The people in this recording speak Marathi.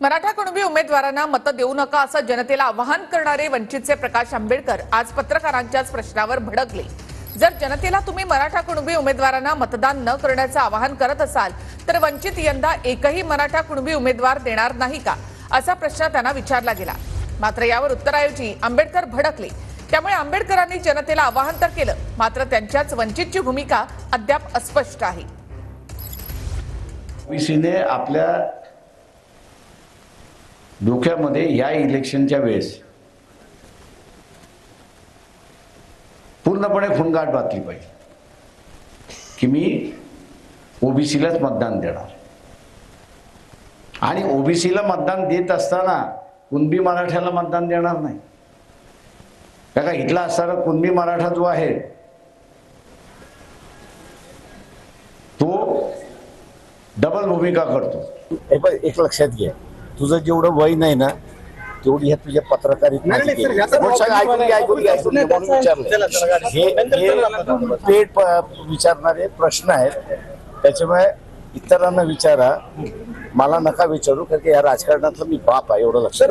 मराठा कुणबी उमेदवारांना मत देऊ नका असं जनतेला आवाहन करणारे वंचितचे प्रकाश आंबेडकर आज पत्रकारांच्याच प्रश्नावर भडकले। जर जनतेला तुम्ही मराठा कुणबी उमेदवारांना मतदान न करण्याचं आवाहन करत असाल तर वंचित यंदा एकही मराठा कुणबी उमेदवार देणार नाही का असा प्रश्न त्यांना विचारला गेला। मात्र यावर उत्तराऐवजी आंबेडकर भडकले। त्यामुळे आंबेडकरांनी जनतेला आवाहन तर केलं, मात्र त्यांच्याच वंचितची भूमिका अद्याप अस्पष्ट आहे। ओबीसीने आपल्या डोक्यामध्ये या इलेक्शनच्या वेळेस पूर्णपणे खुणगाठ बांधली पाहिजे की मी ओबीसीलाच मतदान देणार। आणि ओबीसीला मतदान देत असताना कुणबी मराठ्याला मतदान देणार नाही। बघा, इथला असणारा कुणबी मराठा जो आहे तो डबल भूमिका करतो। एक लक्षात घ्या, तुझं जेवढं वय नाही ना तेवढी ह्या तुझ्या पत्रकारिता विचारणारे प्रश्न आहेत, त्याच्यामुळे इतरांना विचारा, मला नका विचारू, कारण की या राजकारणातलं मी बाप आहे एवढं लक्षात